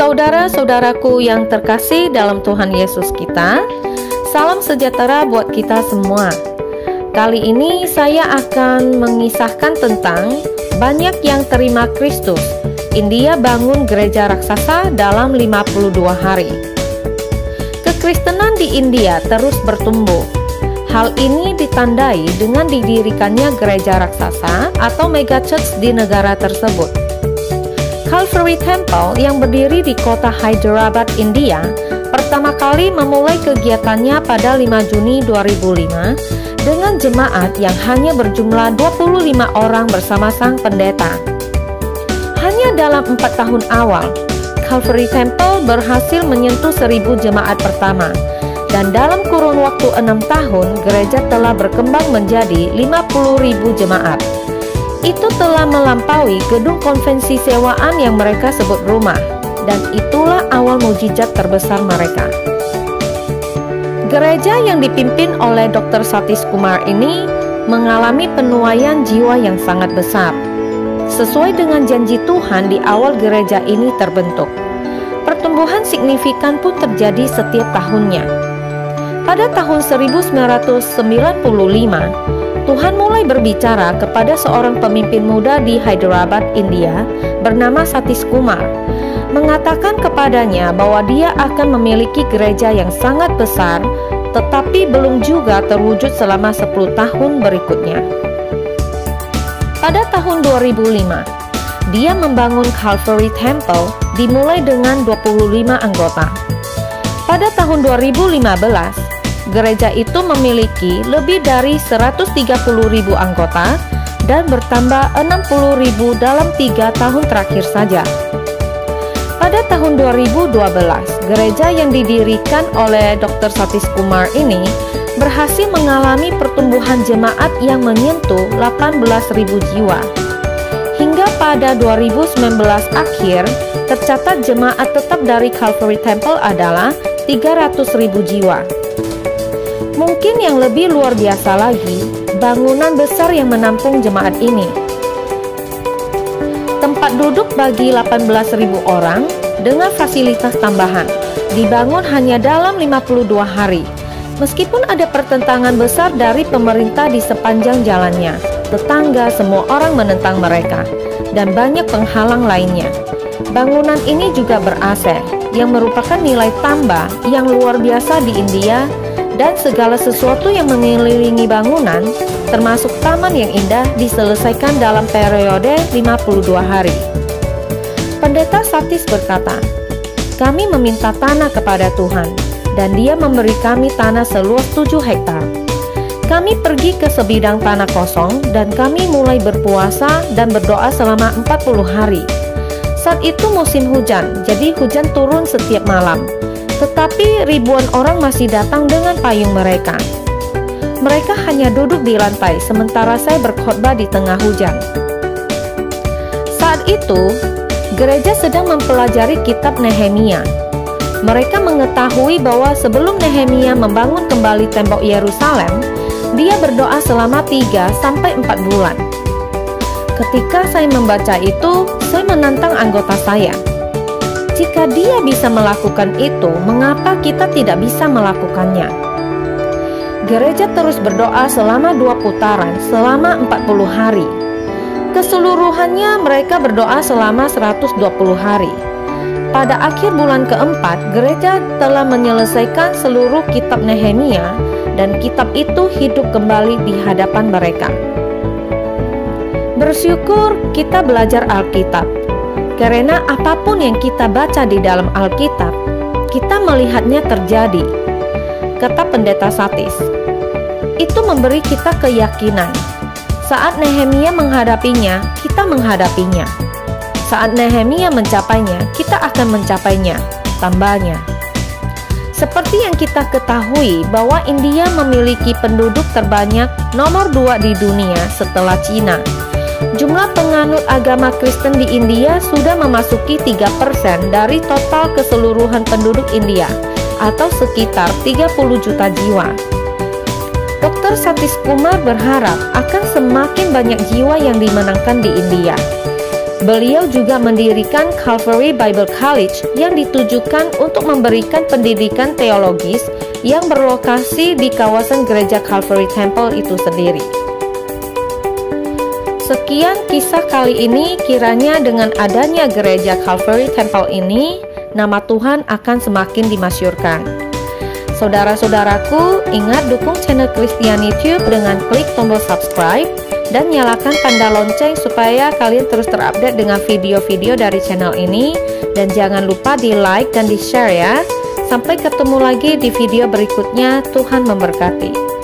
Saudara-saudaraku yang terkasih dalam Tuhan Yesus kita, salam sejahtera buat kita semua. Kali ini saya akan mengisahkan tentang banyak yang terima Kristus. India bangun gereja raksasa dalam 52 hari. Kekristenan di India terus bertumbuh. Hal ini ditandai dengan didirikannya gereja raksasa atau mega church di negara tersebut. Calvary Temple yang berdiri di kota Hyderabad, India, pertama kali memulai kegiatannya pada 5 Juni 2005 dengan jemaat yang hanya berjumlah 25 orang bersama sang pendeta. Hanya dalam 4 tahun awal, Calvary Temple berhasil menyentuh 1.000 jemaat pertama, dan dalam kurun waktu 6 tahun, gereja telah berkembang menjadi 50.000 jemaat. Itu telah melampaui gedung konvensi sewaan yang mereka sebut rumah, dan itulah awal mukjizat terbesar mereka. Gereja yang dipimpin oleh Dr. Satish Kumar ini mengalami penuaian jiwa yang sangat besar. Sesuai dengan janji Tuhan di awal gereja ini terbentuk, pertumbuhan signifikan pun terjadi setiap tahunnya. Pada tahun 1995, Tuhan mulai berbicara kepada seorang pemimpin muda di Hyderabad, India, bernama Satish Kumar, mengatakan kepadanya bahwa dia akan memiliki gereja yang sangat besar, tetapi belum juga terwujud selama 10 tahun berikutnya. Pada tahun 2005, dia membangun Calvary Temple dimulai dengan 25 anggota. Pada tahun 2015, gereja itu memiliki lebih dari 130.000 anggota dan bertambah 60.000 dalam 3 tahun terakhir saja. Pada tahun 2012, gereja yang didirikan oleh Dr. Satish Kumar ini berhasil mengalami pertumbuhan jemaat yang menyentuh 18.000 jiwa. Hingga pada 2019 akhir, tercatat jemaat tetap dari Calvary Temple adalah 300.000 jiwa. Mungkin yang lebih luar biasa lagi, bangunan besar yang menampung jemaat ini. Tempat duduk bagi 18.000 orang dengan fasilitas tambahan dibangun hanya dalam 52 hari. Meskipun ada pertentangan besar dari pemerintah di sepanjang jalannya, tetangga semua orang menentang mereka, dan banyak penghalang lainnya. Bangunan ini juga ber-AC, yang merupakan nilai tambah yang luar biasa di India, dan segala sesuatu yang mengelilingi bangunan, termasuk taman yang indah, diselesaikan dalam periode 52 hari. Pendeta Satish berkata, "Kami meminta tanah kepada Tuhan, dan Dia memberi kami tanah seluas 7 hektar. Kami pergi ke sebidang tanah kosong, dan kami mulai berpuasa dan berdoa selama 40 hari. Saat itu musim hujan, jadi hujan turun setiap malam. Tetapi ribuan orang masih datang dengan payung mereka. Mereka hanya duduk di lantai, sementara saya berkhotbah di tengah hujan." Saat itu, gereja sedang mempelajari kitab Nehemia. Mereka mengetahui bahwa sebelum Nehemia membangun kembali tembok Yerusalem, dia berdoa selama 3-4 bulan. Ketika saya membaca itu, saya menantang anggota saya. Jika dia bisa melakukan itu, mengapa kita tidak bisa melakukannya? Gereja terus berdoa selama 2 putaran, selama 40 hari. Keseluruhannya mereka berdoa selama 120 hari. Pada akhir bulan keempat, gereja telah menyelesaikan seluruh kitab Nehemia, dan kitab itu hidup kembali di hadapan mereka. Bersyukur kita belajar Alkitab. Karena apapun yang kita baca di dalam Alkitab, kita melihatnya terjadi, kata pendeta Satish. Itu memberi kita keyakinan. Saat Nehemia menghadapinya, kita menghadapinya. Saat Nehemia mencapainya, kita akan mencapainya, tambahnya. Seperti yang kita ketahui bahwa India memiliki penduduk terbanyak nomor 2 di dunia setelah Cina. Jumlah penganut agama Kristen di India sudah memasuki 3% dari total keseluruhan penduduk India, atau sekitar 30 juta jiwa. Dr. Satish Kumar berharap akan semakin banyak jiwa yang dimenangkan di India. Beliau juga mendirikan Calvary Bible College yang ditujukan untuk memberikan pendidikan teologis yang berlokasi di kawasan gereja Calvary Temple itu sendiri. Sekian kisah kali ini, kiranya dengan adanya gereja Calvary Temple ini, nama Tuhan akan semakin dimasyurkan. Saudara-saudaraku, ingat dukung channel Christian YouTube dengan klik tombol subscribe dan nyalakan tanda lonceng supaya kalian terus terupdate dengan video-video dari channel ini. Dan jangan lupa di like dan di share ya. Sampai ketemu lagi di video berikutnya. Tuhan memberkati.